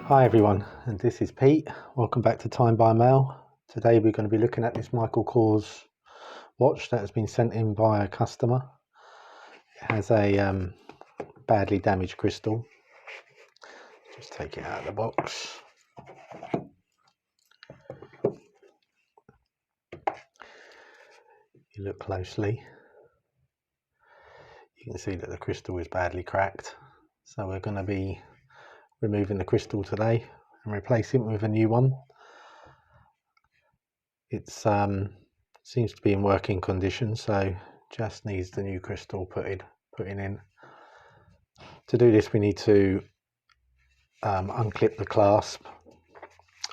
Hi everyone, and this is Pete. Welcome back to Time by Mail. Today we're going to be looking at this Michael Kors watch that has been sent in by a customer. It has a badly damaged crystal. Just take it out of the box. You look closely, you can see that the crystal is badly cracked. So we're going to be removing the crystal today and replacing it with a new one. It seems to be in working condition, so just needs the new crystal putting in. To do this, we need to unclip the clasp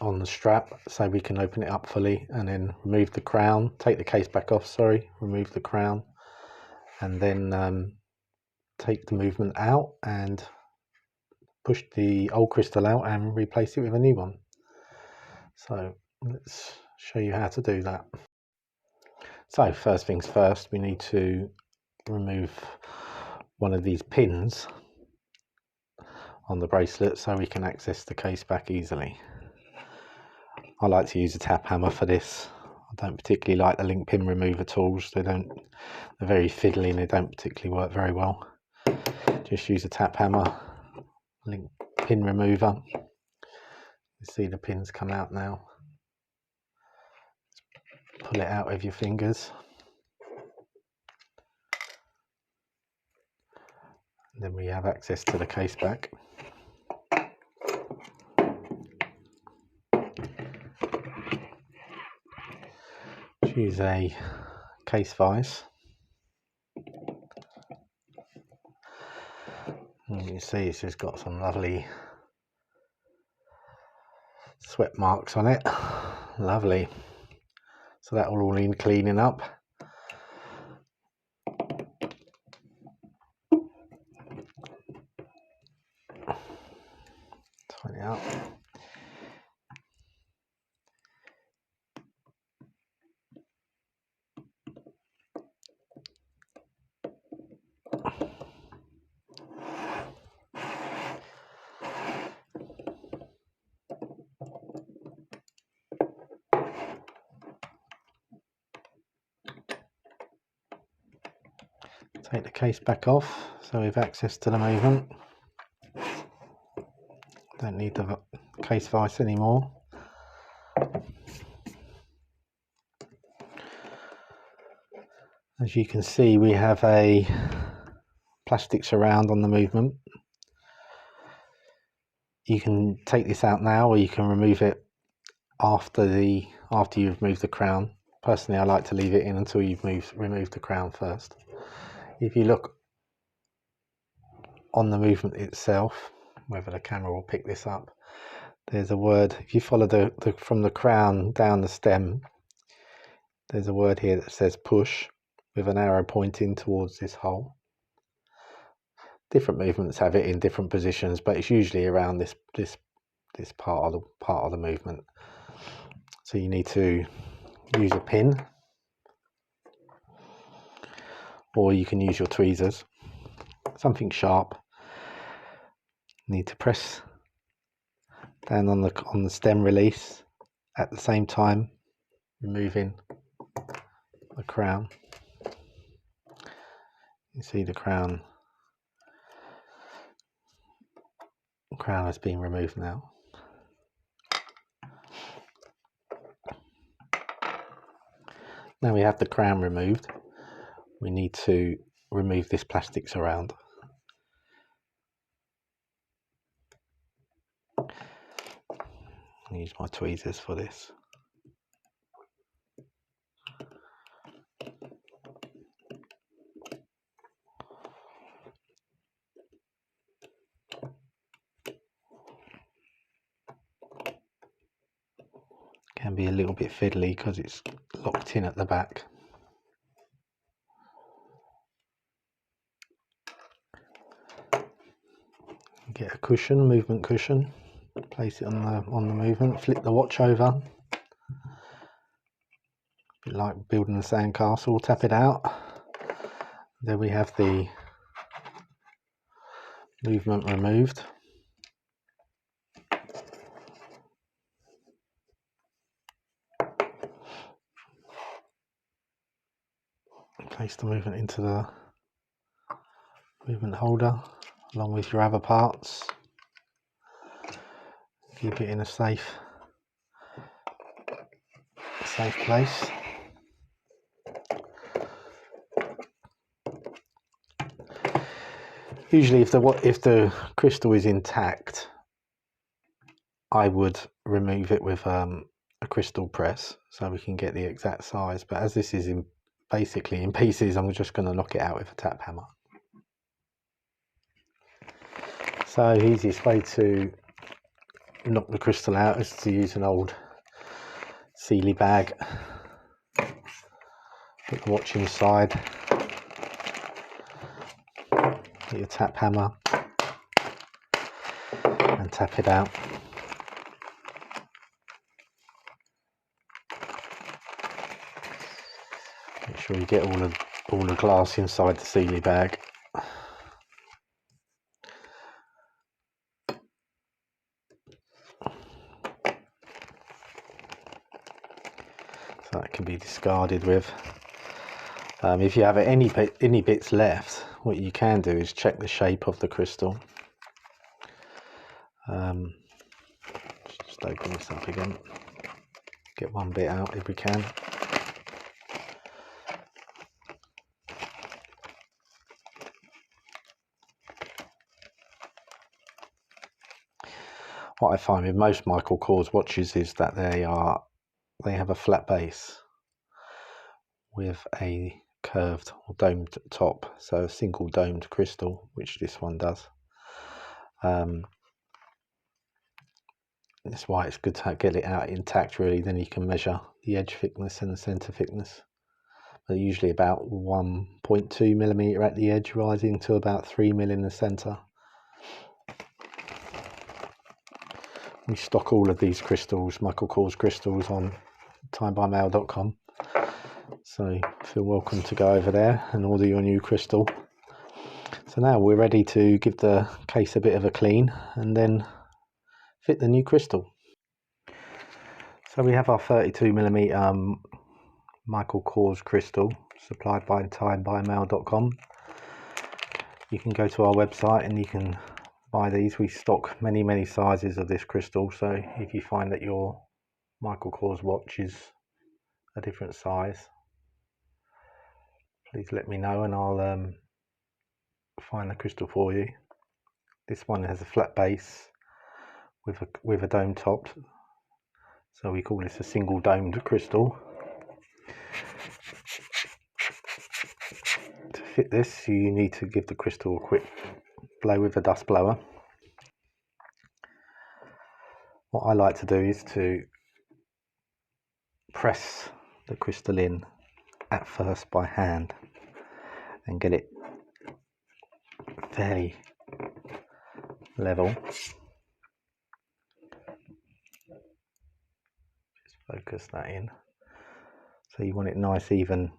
on the strap so we can open it up fully, and then remove the crown, take the case back off, remove the crown, and then take the movement out and push the old crystal out and replace it with a new one. So let's show you how to do that. So first things first, we need to remove one of these pins on the bracelet so we can access the case back easily. I like to use a tap hammer for this. I don't particularly like the link pin remover tools. They're very fiddly and they don't particularly work very well. Just use a tap hammer, link pin remover. You see the pins come out now. Pull it out with your fingers. And then we have access to the case back. Use a case vise. And you can see it's just got some lovely sweat marks on it. Lovely. So that will all need cleaning up. Tighten it up. Take the case back off so we have access to the movement. Don't need the case vise anymore. As you can see, we have a plastic surround on the movement. You can take this out now, or you can remove it after you've moved the crown. Personally, I like to leave it in until you've removed the crown first. If you look on the movement itself, whether the camera will pick this up, there's a word. If you follow from the crown down the stem, there's a word here that says push with an arrow pointing towards this hole. Different movements have it in different positions, but it's usually around this part of the movement. So you need to use a pin, or you can use your tweezers, something sharp. You need to press down on the stem release at the same time removing the crown. You see the crown has been removed now. Now we have the crown removed, we need to remove this plastic surround. I'll use my tweezers for this. Can be a little bit fiddly because it's locked in at the back. Get a cushion, movement cushion, place it on the movement, flip the watch over. A bit like building a sandcastle, tap it out. There we have the movement removed. Place the movement into the movement holder along with your other parts. Keep it in a safe place. Usually if the crystal is intact, I would remove it with a crystal press so we can get the exact size, but as this is basically in pieces, I'm just going to knock it out with a tap hammer. So the easiest way to knock the crystal out is to use an old Sealy bag, put the watch inside, get your tap hammer and tap it out. Make sure you get all the glass inside the Sealy bag. So that can be discarded with. If you have any bits left, what you can do is check the shape of the crystal. Just open this up again. Get one bit out if we can. What I find with most Michael Kors watches is that they have a flat base with a curved or domed top, so a single domed crystal, which this one does. That's why it's good to get it out intact really, then you can measure the edge thickness and the centre thickness. They're usually about 1.2 millimetre at the edge, rising to about 3 mm in the centre. We stock all of these crystals, Michael Kors crystals, on timebymail.com, so feel welcome to go over there and order your new crystal. So now we're ready to give the case a bit of a clean and then fit the new crystal. So we have our 32 mm Michael Kors crystal supplied by timebymail.com. You can go to our website and you can buy these. We stock many sizes of this crystal, so if you find that your Michael Kors watch is a different size, please let me know and I'll find the crystal for you. This one has a flat base with a dome top, so we call this a single domed crystal. To fit this, you need to give the crystal a quick blow with a dust blower. What I like to do is to press the crystal in at first by hand and get it fairly level. Just focus that in. So you want it nice even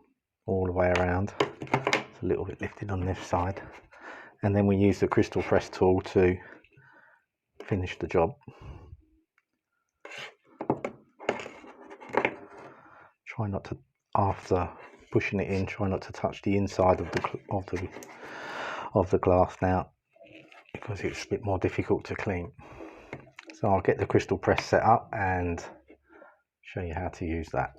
all the way around. It's a little bit lifted on this side. And then we use the crystal press tool to finish the job. Try not to, after pushing it in, try not to touch the inside of the glass now, because it's a bit more difficult to clean. So I'll get the crystal press set up and show you how to use that.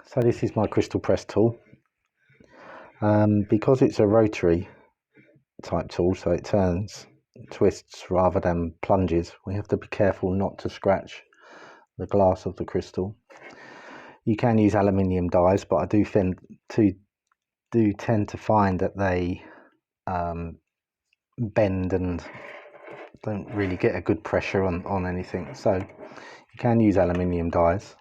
So this is my crystal press tool. Because it's a rotary type tool, so it twists rather than plunges, we have to be careful not to scratch the glass of the crystal. You can use aluminium dies, but I do tend to find that they bend and don't really get a good pressure on anything. So you can use aluminium dies,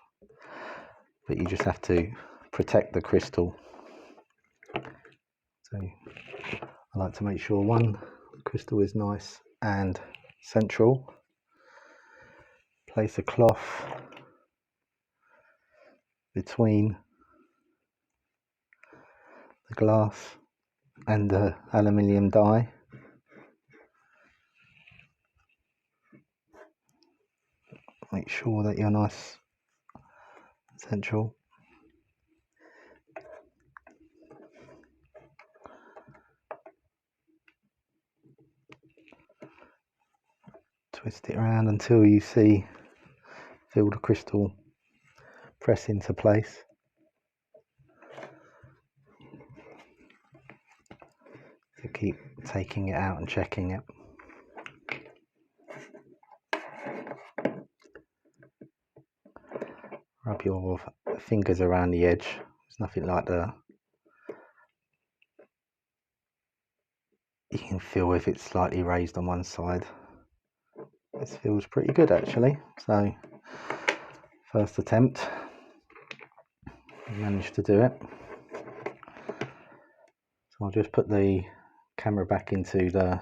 but you just have to protect the crystal. So I like to make sure the crystal is nice and central. Place a cloth between the glass and the aluminium die. make sure that you're nice and central. Twist it around until you feel the crystal press into place. So keep taking it out and checking it. Rub your fingers around the edge. There's nothing like you can feel if it's slightly raised on one side. This feels pretty good actually. So first attempt, I managed to do it. So I'll just put the camera back into the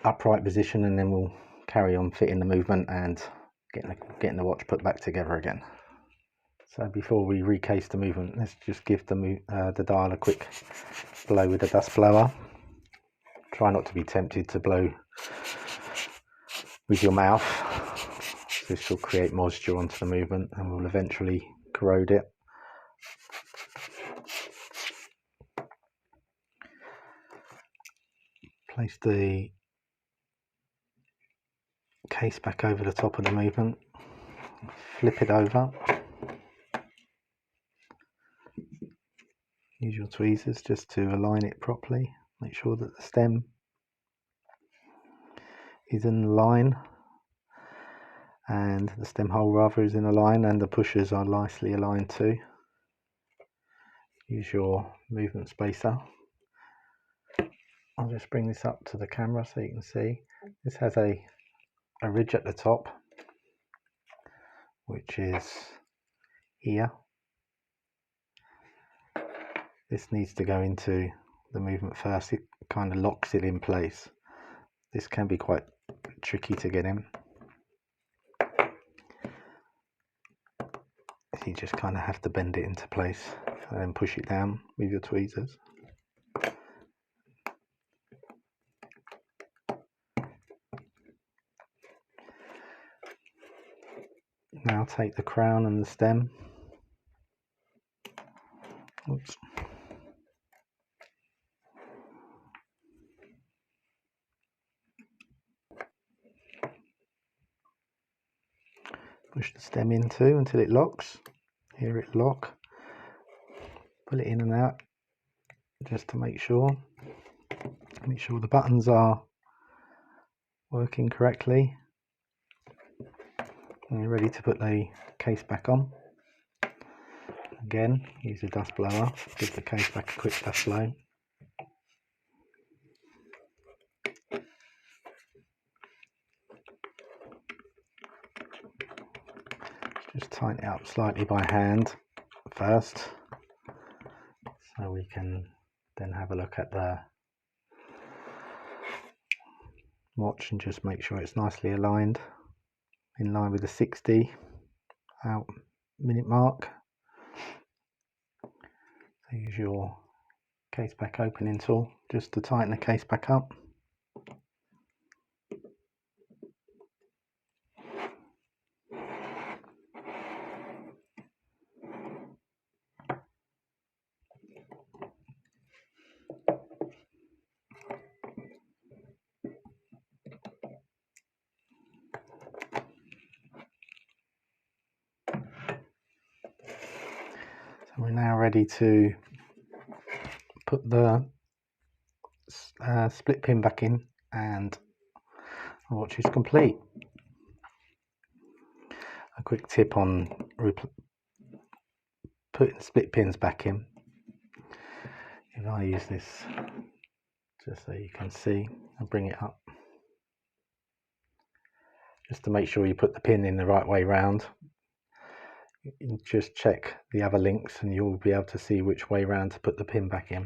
upright position, and then we'll carry on fitting the movement and getting the watch put back together again. So before we recase the movement, let's just give the dial a quick blow with the dust blower. Try not to be tempted to blow with your mouth. This will create moisture onto the movement and will eventually corrode it. Place the case back over the top of the movement, flip it over, use your tweezers just to align it properly, make sure that the stem is in line and the stem hole rather is in a line, and the pushers are nicely aligned too. Use your movement spacer. I'll just bring this up to the camera so you can see. This has a ridge at the top, which is here. This needs to go into the movement first. It kind of locks it in place. This can be quite tricky to get in. You just kind of have to bend it into place and then push it down with your tweezers. Now take the crown and the stem. Oops. Push the stem in too until it locks. Hear it lock. Pull it in and out just to make sure. Make sure the buttons are working correctly. And you're ready to put the case back on. Again, use a dust blower. Give the case back a quick dust blow. Just tighten it up slightly by hand first, so we can then have a look at the watch and just make sure it's nicely aligned, in line with the 60 minute mark. So use your case back opening tool just to tighten the case back up. So we're now ready to put the split pin back in, and the watch is complete. A quick tip on putting the split pins back in. If I use this just so you can see, and bring it up, just to make sure you put the pin in the right way round. You just check the other links and you'll be able to see which way round to put the pin back in.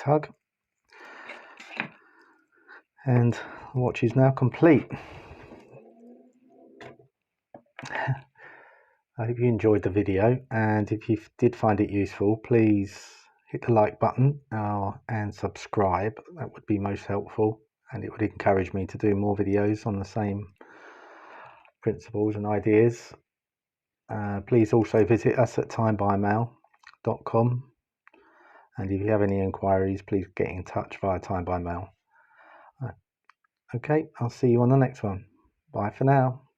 tug, and the watch is now complete. I hope you enjoyed the video, and if you did find it useful, please hit the like button and subscribe. That would be most helpful, and it would encourage me to do more videos on the same principles and ideas. Please also visit us at timebymail.com, and if you have any inquiries, please get in touch via time by mail. Okay, I'll see you on the next one. Bye for now.